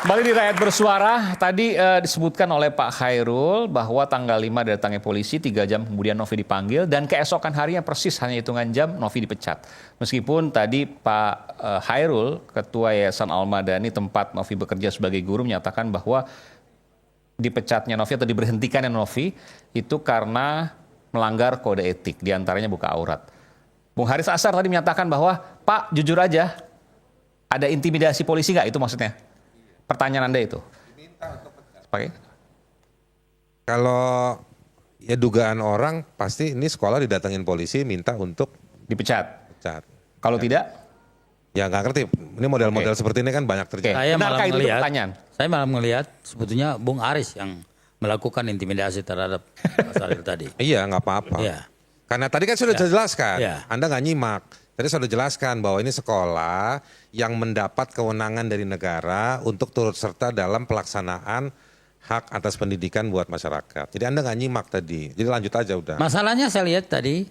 Kembali di Rakyat Bersuara, tadi disebutkan oleh Pak Khairul bahwa tanggal 5 didatangi polisi, 3 jam kemudian Novi dipanggil, dan keesokan harinya persis hanya hitungan jam Novi dipecat. Meskipun tadi Pak Khairul, Ketua Yayasan Al-Madani tempat Novi bekerja sebagai guru, menyatakan bahwa dipecatnya Novi atau diberhentikannya Novi itu karena melanggar kode etik, diantaranya buka aurat. Bung Haris Azhar tadi menyatakan bahwa, Pak jujur aja, ada intimidasi polisi nggak, itu maksudnya? Pertanyaan Anda itu. Pakai? Kalau ya dugaan orang pasti ini sekolah didatengin polisi minta untuk Dipecat. pecat. Kalau tidak, Ya nggak ngerti. Ini model-model seperti ini kan banyak terjadi. benarkah itu pertanyaan? Saya malah melihat sebetulnya Bung Aris yang melakukan intimidasi terhadap Mas Ariel tadi. Iya nggak apa-apa. Iya. Karena tadi kan sudah jelaskan. Ya. Anda nggak nyimak. Tadi sudah jelaskan bahwa ini sekolah yang mendapat kewenangan dari negara untuk turut serta dalam pelaksanaan hak atas pendidikan buat masyarakat. Jadi Anda nggak nyimak tadi. Jadi lanjut aja udah. Masalahnya saya lihat dari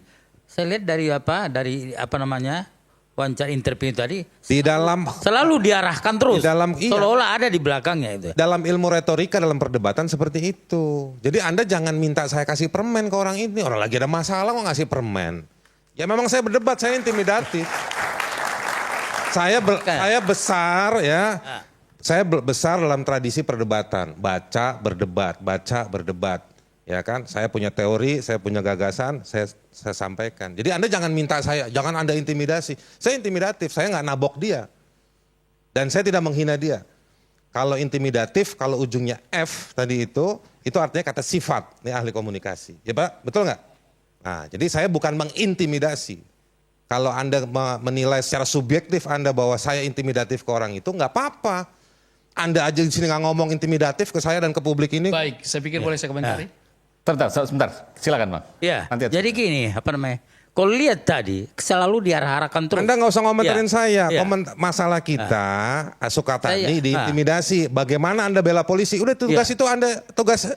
apa namanya wawancara interview tadi Di dalam selalu diarahkan terus. Di dalam- iya. Seolah-olah ada di belakangnya itu. dalam ilmu retorika dalam perdebatan seperti itu. Jadi Anda jangan minta saya kasih permen ke orang ini. Orang lagi ada masalah kok ngasih permen. Ya memang saya berdebat, saya intimidatif. Saya besar ya. Saya besar dalam tradisi perdebatan. Baca, berdebat. Ya kan? Saya punya teori, saya punya gagasan, saya sampaikan. Jadi Anda jangan minta saya, jangan Anda intimidasi. Saya intimidatif, saya nggak nabok dia. Dan saya tidak menghina dia. Kalau intimidatif, kalau ujungnya F tadi itu artinya kata sifat. Ini ahli komunikasi. Ya Pak, betul nggak? Nah, jadi saya bukan mengintimidasi. Kalau Anda menilai secara subjektif Anda bahwa saya intimidatif ke orang itu, nggak apa-apa. Anda aja di sini nggak ngomong intimidatif ke saya dan ke publik ini. Baik, saya pikir boleh saya komentari. Sebentar, silakan Bang. Ya. Nanti Jadi gini, apa namanya? Kalau lihat tadi selalu diarahkan terus. Anda nggak usah ngomentarin saya. Ya. Masalah kita, Sukatani Saya- diintimidasi. Bagaimana Anda bela polisi? Udah tugas itu Anda,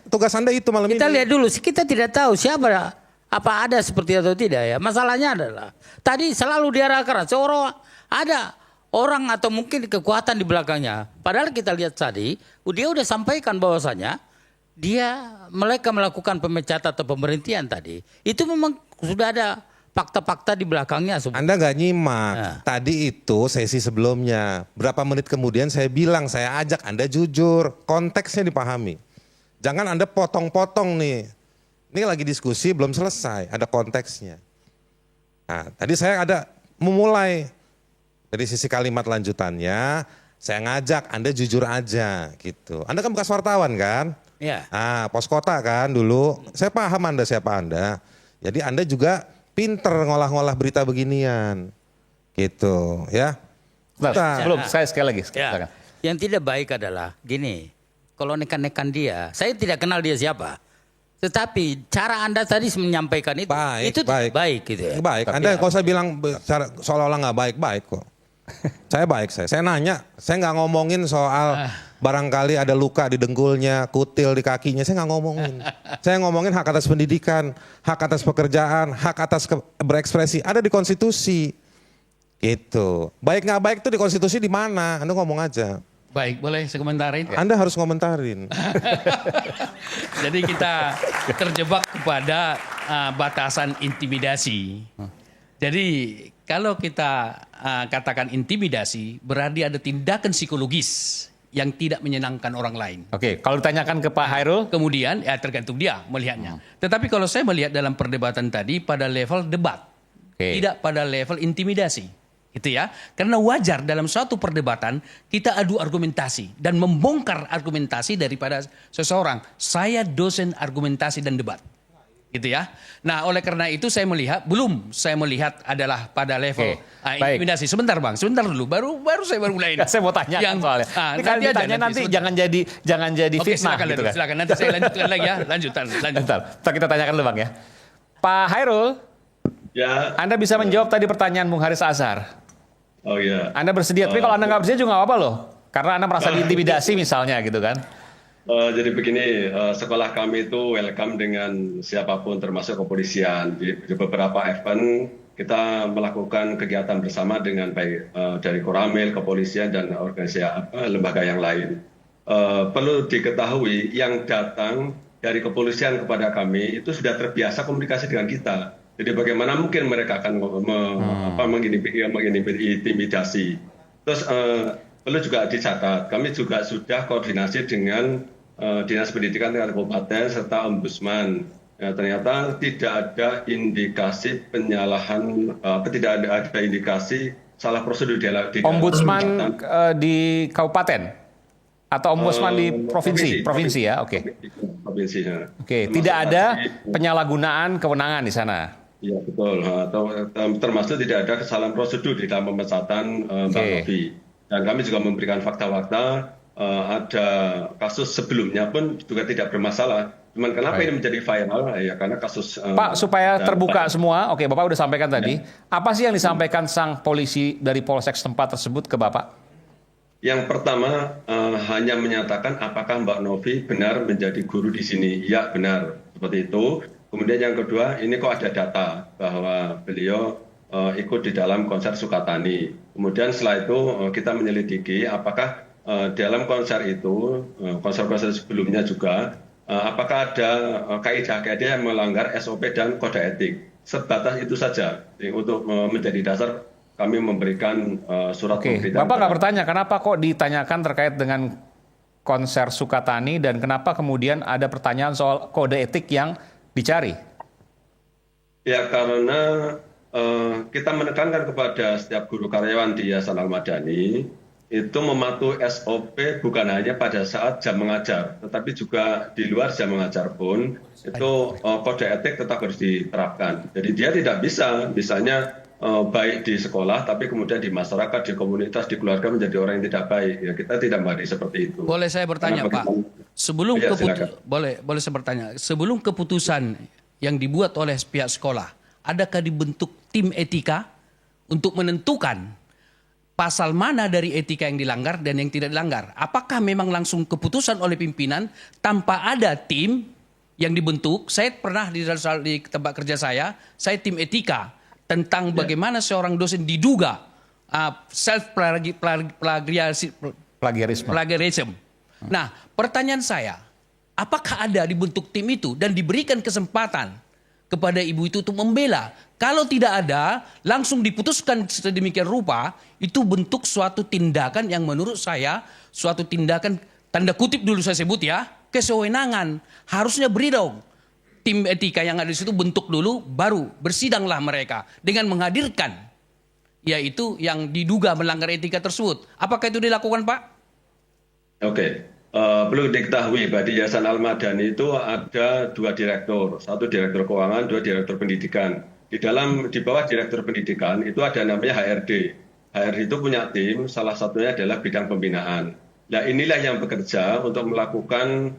tugas Anda itu malam Kita ini. lihat dulu, kita tidak tahu siapa apa ada seperti atau tidak ya. Masalahnya adalah tadi selalu diarahkan seorang ada orang atau mungkin kekuatan di belakangnya. Padahal kita lihat tadi, dia udah sampaikan bahwasanya mereka melakukan pemecatan atau pemberhentian tadi. Itu memang sudah ada fakta-fakta di belakangnya. Anda nggak nyimak. Ya. Tadi itu sesi sebelumnya. Berapa menit kemudian saya bilang, saya ajak Anda jujur. Konteksnya dipahami. Jangan Anda potong-potong nih. Ini lagi diskusi belum selesai. Ada konteksnya. Nah, tadi saya ada memulai. Dari sisi kalimat lanjutannya, saya ngajak Anda jujur aja gitu. Anda kan bekas wartawan kan? Ya. Ah, pos kota kan dulu. Saya paham Anda siapa Anda. Jadi Anda juga pinter ngolah-ngolah berita beginian. Gitu ya. Sebentar, sebelum saya sekali lagi. Ya. Silakan. Yang tidak baik adalah gini, kalau nekan-nekan dia, saya tidak kenal dia siapa. Tetapi cara Anda tadi menyampaikan itu tidak baik gitu ya. Baik, Anda nggak usah bilang seolah-olah nggak baik-baik kok. Saya baik saya nanya, saya nggak ngomongin soal barangkali ada luka di dengkulnya, kutil di kakinya, saya nggak ngomongin. Saya ngomongin hak atas pendidikan, hak atas pekerjaan, hak atas berekspresi, ada di konstitusi. Gitu. Baik nggak baik itu di konstitusi di mana? Anda ngomong aja. Baik, boleh saya komentarin. Anda harus komentarin. Jadi kita terjebak kepada batasan intimidasi. Jadi kalau kita katakan intimidasi, berarti ada tindakan psikologis yang tidak menyenangkan orang lain. Oke, kalau ditanyakan ke Pak Khairul, Kemudian ya tergantung dia melihatnya. Tetapi kalau saya melihat dalam perdebatan tadi pada level debat, tidak pada level intimidasi. Gitu ya. Karena wajar dalam suatu perdebatan kita adu argumentasi dan membongkar argumentasi daripada seseorang. Saya dosen argumentasi dan debat. Gitu ya. Nah, oleh karena itu saya melihat adalah pada level intimidasi. Sebentar Bang, sebentar dulu. Baru saya mulai. saya mau tanya soalnya. Ini kalau ditanya nanti jangan jadi Oke, fitnah silakan, gitu kan. silakan. Nanti saya lanjutkan lagi ya. Lanjutan. Bentar, kita tanyakan dulu Bang ya. Pak Khairul, Ya. Anda bisa menjawab tadi pertanyaan Bung Haris Azhar. Oh iya. Anda bersedia, tapi kalau Anda nggak bersedia juga nggak apa-apa loh. Karena Anda merasa diintimidasi misalnya gitu kan. Jadi begini, sekolah kami itu welcome dengan siapapun termasuk kepolisian. Di beberapa event kita melakukan kegiatan bersama dengan baik dari Koramil, kepolisian dan organisasi lembaga yang lain. perlu diketahui yang datang dari kepolisian kepada kami itu sudah terbiasa komunikasi dengan kita. Jadi bagaimana mungkin mereka akan mengintimidasi. Terus perlu juga dicatat, kami juga sudah koordinasi dengan Dinas Pendidikan tingkat kabupaten serta Ombudsman. Ya, ternyata tidak ada indikasi penyalahan, tidak ada indikasi salah prosedur di dalam Ombudsman di kabupaten atau ombudsman di provinsi ya, oke. Provinsi. Ya. Oke, tidak ada penyalahgunaan kewenangan di sana. Iya betul. Termasuk tidak ada kesalahan prosedur di dalam pemecatan Mbak Novi. Dan kami juga memberikan fakta-fakta ada kasus sebelumnya pun juga tidak bermasalah. Cuman kenapa ini menjadi viral? Ya karena kasus. Pak, supaya terbuka semua, oke, Bapak udah sampaikan tadi. Apa sih yang disampaikan sang polisi dari Polsek setempat tersebut ke Bapak? Yang pertama hanya menyatakan apakah Mbak Novi benar menjadi guru di sini. Ya benar, seperti itu. Kemudian yang kedua, ini kok ada data bahwa beliau ikut di dalam konser Sukatani. Kemudian setelah itu kita menyelidiki apakah dalam konser itu, konser-konser sebelumnya juga, apakah ada kaidah-kaidah yang melanggar SOP dan kode etik. Sebatas itu saja untuk menjadi dasar kami memberikan surat pemberitahuan. Bapak nggak bertanya kenapa kok ditanyakan terkait dengan konser Sukatani dan kenapa kemudian ada pertanyaan soal kode etik yang dicari? Ya karena kita menekankan kepada setiap guru karyawan di Yayasan Al-Madani itu mematuhi SOP bukan hanya pada saat jam mengajar, tetapi juga di luar jam mengajar pun itu kode etik tetap harus diterapkan. Jadi dia tidak bisa misalnya baik di sekolah, tapi kemudian di masyarakat, di komunitas, di keluarga menjadi orang yang tidak baik. Ya, kita tidak memberi seperti itu. Boleh saya bertanya, Pak? Sebelum boleh saya bertanya. Sebelum keputusan yang dibuat oleh pihak sekolah, adakah dibentuk tim etika untuk menentukan pasal mana dari etika yang dilanggar dan yang tidak dilanggar? Apakah memang langsung keputusan oleh pimpinan tanpa ada tim yang dibentuk? Saya pernah di tempat kerja saya tim etika tentang bagaimana seorang dosen diduga plagiarisme. Nah, pertanyaan saya, apakah ada dibentuk tim itu dan diberikan kesempatan kepada ibu itu untuk membela? Kalau tidak ada, langsung diputuskan sedemikian rupa, itu bentuk suatu tindakan yang menurut saya, suatu tindakan, tanda kutip dulu saya sebut ya, kesewenangan. Harusnya beri dong. Tim etika yang ada di situ bentuk dulu, baru bersidanglah mereka dengan menghadirkan yaitu yang diduga melanggar etika tersebut. Apakah itu dilakukan, Pak? Oke, perlu diketahui bahwa di Yayasan Al-Madani itu ada 2 direktur, 1 direktur keuangan, 2 direktur pendidikan. Di bawah direktur pendidikan itu ada namanya HRD. HRD itu punya tim, salah satunya adalah bidang pembinaan. Nah inilah yang bekerja untuk melakukan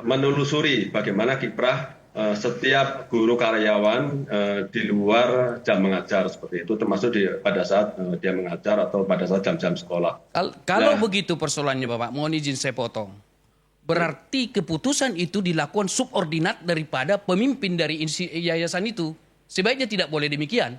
menelusuri bagaimana kiprah setiap guru karyawan di luar jam mengajar seperti itu, termasuk pada saat dia mengajar atau pada saat jam-jam sekolah. Kalau begitu persoalannya Bapak, mohon izin saya potong. Berarti keputusan itu dilakukan subordinat daripada pemimpin dari yayasan itu. Sebaiknya tidak boleh demikian.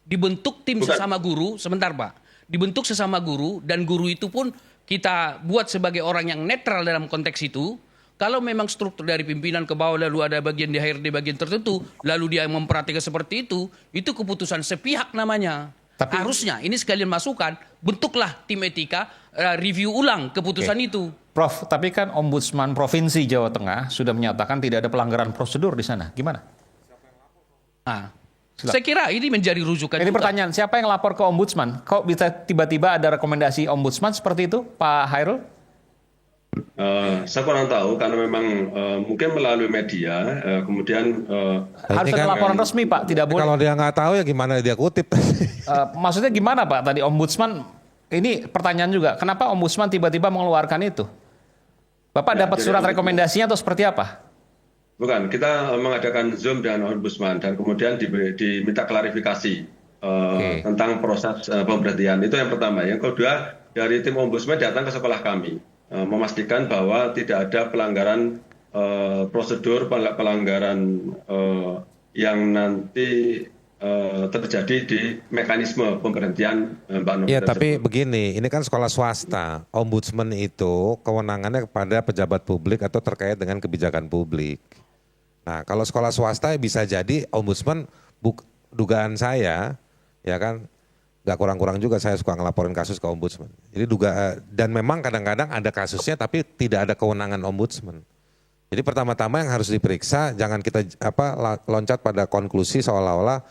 Dibentuk tim sesama guru, sebentar Pak. Dibentuk sesama guru dan guru itu pun kita buat sebagai orang yang netral dalam konteks itu. Kalau memang struktur dari pimpinan ke bawah lalu ada bagian di HRD bagian tertentu, lalu dia memperhatikan seperti itu keputusan sepihak namanya. Tapi, harusnya ini sekalian masukan, bentuklah tim etika, review ulang keputusan itu. Prof, tapi kan Ombudsman Provinsi Jawa Tengah sudah menyatakan tidak ada pelanggaran prosedur di sana. Gimana? Saya kira ini menjadi rujukan. Ini pertanyaan, siapa yang lapor ke Ombudsman? Kok bisa tiba-tiba ada rekomendasi Ombudsman seperti itu, Pak Hairul? Saya kurang tahu karena memang mungkin melalui media, kemudian harus ada laporan resmi Pak, tidak boleh. Kalau dia nggak tahu ya gimana dia kutip? Maksudnya gimana Pak? Tadi Ombudsman, ini pertanyaan juga, kenapa Ombudsman tiba-tiba mengeluarkan itu? Bapak dapat surat rekomendasinya atau seperti apa? Bukan, kita mengadakan Zoom dengan Ombudsman dan kemudian diminta klarifikasi tentang proses pemberhentian. Itu yang pertama. Yang kedua, dari tim Ombudsman datang ke sekolah kami, memastikan bahwa tidak ada pelanggaran prosedur, pelanggaran yang nanti terjadi di mekanisme pemberhentian Mbak Novi Ya tapi tersebut. begini, ini kan sekolah swasta. Ombudsman itu kewenangannya kepada pejabat publik atau terkait dengan kebijakan publik. Nah kalau sekolah swasta bisa jadi ombudsman, dugaan saya, ya kan, nggak kurang-kurang juga saya suka ngelaporin kasus ke ombudsman. Jadi dan memang kadang-kadang ada kasusnya tapi tidak ada kewenangan ombudsman. Jadi pertama-tama yang harus diperiksa, jangan kita loncat pada konklusi seolah-olah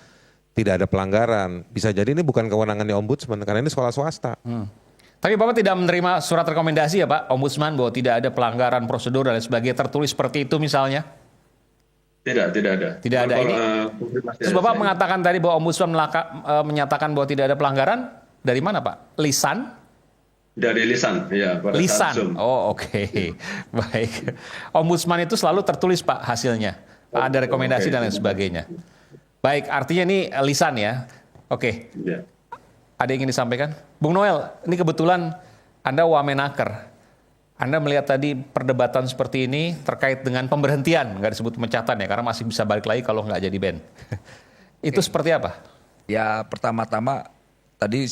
tidak ada pelanggaran. Bisa jadi ini bukan kewenangannya ombudsman karena ini sekolah swasta. Tapi Bapak tidak menerima surat rekomendasi ya Pak, Ombudsman bahwa tidak ada pelanggaran prosedur dan sebagainya tertulis seperti itu misalnya? Tidak ada. Tidak ada ini. Terus Bapak mengatakan tadi bahwa Ombudsman menyatakan bahwa tidak ada pelanggaran, dari mana Pak? Lisan? Dari lisan, ya. Pada saat Lisan. Zoom. Oh oke. Baik. Ombudsman itu selalu tertulis Pak hasilnya. Ada rekomendasi dan lain sebagainya. Baik, artinya ini lisan ya. Oke. Ya. Ada yang ingin disampaikan? Bung Noel, ini kebetulan Anda Wamenaker. Anda melihat tadi perdebatan seperti ini terkait dengan pemberhentian, nggak disebut pemecatan ya, karena masih bisa balik lagi kalau nggak jadi band. Itu seperti apa? Ya pertama-tama tadi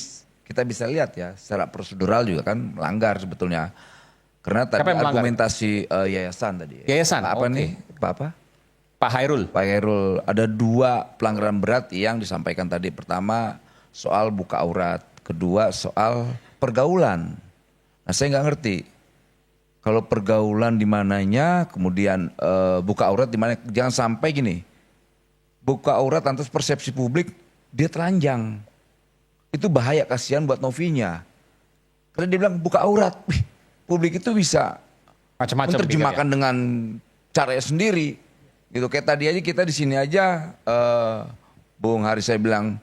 kita bisa lihat ya secara prosedural juga kan melanggar sebetulnya. Karena tadi Siapa yang melanggar? argumentasi yayasan tadi. Yayasan, Apa oke. nih? Apa? Pak Hairul. Pak Khairul, ada 2 pelanggaran berat yang disampaikan tadi. Pertama soal buka aurat, kedua soal pergaulan. Nah saya nggak ngerti. Kalau pergaulan di mananya, kemudian buka aurat di mana? Jangan sampai gini. Buka aurat lantas persepsi publik dia telanjang. Itu bahaya, kasihan buat Novinya. Karena dia bilang buka aurat. Wih, publik itu bisa Macam-macam menerjemahkan dengan caranya sendiri. Gitu kayak tadi aja kita di sini aja Bung Haris saya bilang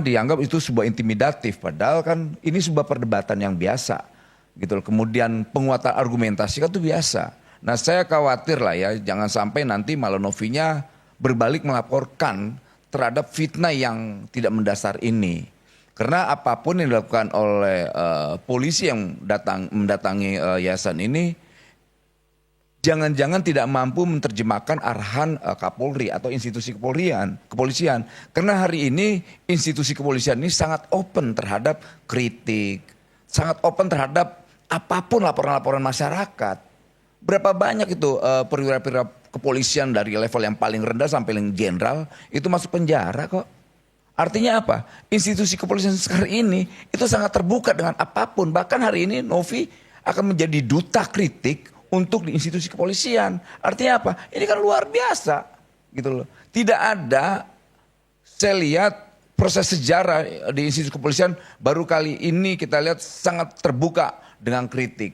dianggap itu sebuah intimidatif, padahal kan ini sebuah perdebatan yang biasa gitu loh. Kemudian penguatan argumentasi kan itu biasa. Nah saya khawatir lah ya, jangan sampai nanti malah Novinya berbalik melaporkan terhadap fitnah yang tidak mendasar ini. Karena apapun yang dilakukan oleh polisi yang mendatangi yayasan ini, jangan-jangan tidak mampu menerjemahkan arahan Kapolri atau institusi kepolisian. Karena hari ini institusi kepolisian ini sangat open terhadap kritik, sangat open terhadap apapun laporan-laporan masyarakat. Berapa banyak itu perwira-perwira kepolisian dari level yang paling rendah sampai yang jenderal itu masuk penjara kok. Artinya apa? Institusi kepolisian sekarang ini itu sangat terbuka dengan apapun. Bahkan hari ini Novi akan menjadi duta kritik untuk di institusi kepolisian. Artinya apa? Ini kan luar biasa gitu loh. Tidak ada, saya lihat proses sejarah di institusi kepolisian baru kali ini kita lihat sangat terbuka dengan kritik.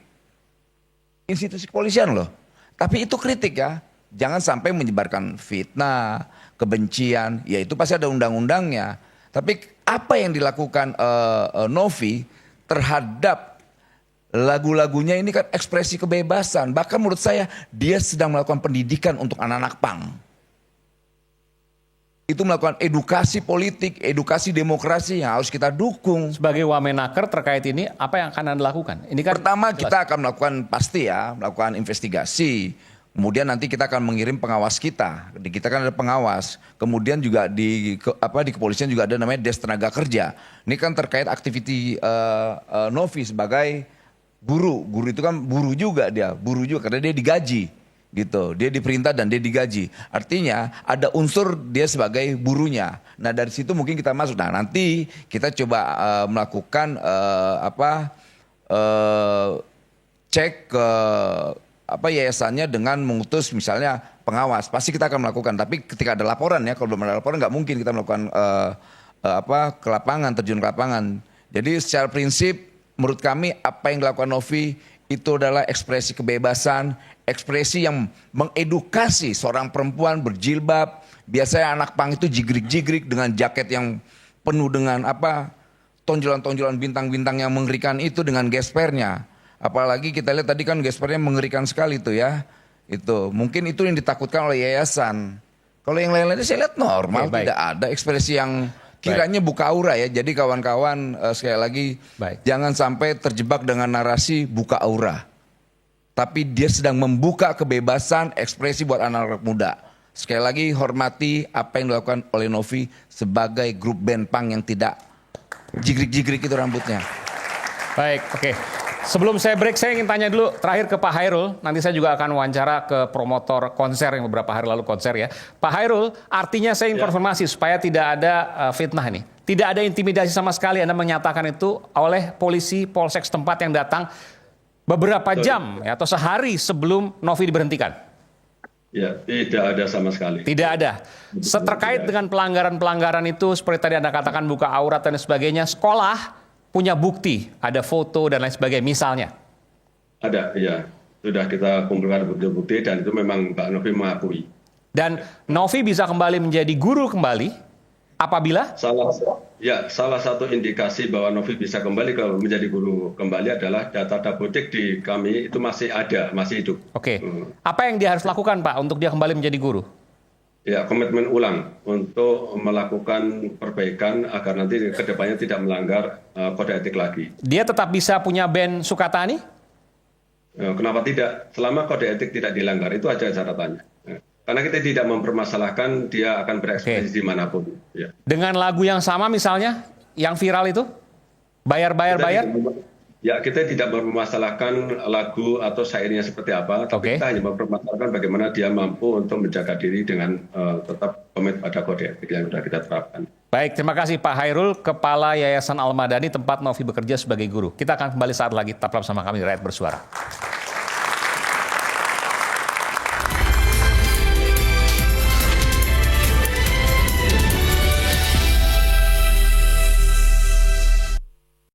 Institusi kepolisian loh. Tapi itu kritik ya. Jangan sampai menyebarkan fitnah, kebencian, ya itu pasti ada undang-undangnya. Tapi apa yang dilakukan Novi terhadap lagu-lagunya ini kan ekspresi kebebasan. Bahkan menurut saya dia sedang melakukan pendidikan untuk anak-anak pang. Itu melakukan edukasi politik, edukasi demokrasi yang harus kita dukung. Sebagai Wamenaker terkait ini, apa yang akan Anda lakukan? Ini kan Pertama jelas. kita akan melakukan investigasi. Kemudian nanti kita akan mengirim pengawas kita. Di kita kan ada pengawas. Kemudian juga di kepolisian juga ada namanya Des Tenaga Kerja. Ini kan terkait aktiviti Novi sebagai guru. Guru itu kan buruh juga karena dia digaji gitu. Dia diperintah dan dia digaji. Artinya ada unsur dia sebagai burunya. Nah, dari situ mungkin kita masuk. Nah, nanti kita coba melakukan cek ke yayasannya dengan mengutus misalnya pengawas. Pasti kita akan melakukan. Tapi ketika ada laporan ya, kalau belum ada laporan nggak mungkin kita melakukan ke lapangan, terjun ke lapangan. Jadi secara prinsip menurut kami apa yang dilakukan Novi itu adalah ekspresi kebebasan, ekspresi yang mengedukasi seorang perempuan berjilbab. Biasanya anak pang itu jigrik-jigrik dengan jaket yang penuh dengan tonjolan-tonjolan bintang-bintang yang mengerikan itu dengan gespernya. Apalagi kita lihat tadi kan gespernya mengerikan sekali itu ya. Itu mungkin itu yang ditakutkan oleh yayasan. Kalau yang lain-lainnya saya lihat normal, Oke, baik. tidak ada ekspresi yang kiranya buka aura ya. Jadi kawan-kawan sekali lagi jangan sampai terjebak dengan narasi buka aura. Tapi dia sedang membuka kebebasan ekspresi buat anak-anak muda. sekali lagi hormati apa yang dilakukan oleh Novi sebagai grup band punk yang tidak jigrik-jigrik itu rambutnya. Baik, oke. Sebelum saya break, saya ingin tanya dulu terakhir ke Pak Hairul. Nanti saya juga akan wawancara ke promotor konser yang beberapa hari lalu konser ya. Pak Hairul, artinya saya ingin konfirmasi supaya tidak ada fitnah nih. Tidak ada intimidasi sama sekali, Anda menyatakan itu oleh polisi polsek setempat yang datang beberapa jam ya, atau sehari sebelum Novi diberhentikan? Ya, tidak ada sama sekali. Tidak ada. Terkait dengan pelanggaran-pelanggaran itu, seperti tadi Anda katakan buka aurat dan sebagainya, sekolah punya bukti, ada foto dan lain sebagainya misalnya? Ada, iya. Sudah kita kumpulkan bukti-bukti dan itu memang Mbak Novi mengakui. Dan Novi bisa kembali menjadi guru kembali apabila? Salah satu indikasi bahwa Novi bisa kembali menjadi guru kembali adalah data dapodik di kami itu masih ada, masih hidup. Oke. Apa yang dia harus lakukan Pak untuk dia kembali menjadi guru? Ya, komitmen ulang untuk melakukan perbaikan agar nanti ke depannya tidak melanggar kode etik lagi. Dia tetap bisa punya band Sukatani? Kenapa tidak? Selama kode etik tidak dilanggar, itu aja catatannya. Karena kita tidak mempermasalahkan dia akan berekspresi dimanapun. Ya. Dengan lagu yang sama misalnya, yang viral itu? Bayar? Ya, kita tidak mempermasalahkan lagu atau syairnya seperti apa, tapi kita hanya mempermasalahkan bagaimana dia mampu untuk menjaga diri dengan tetap komit pada kode etik yang sudah kita terapkan. Baik, terima kasih Pak Hairul, Kepala Yayasan Al-Madani tempat Novi bekerja sebagai guru. Kita akan kembali saat lagi, tetaplah bersama kami di Rakyat Bersuara.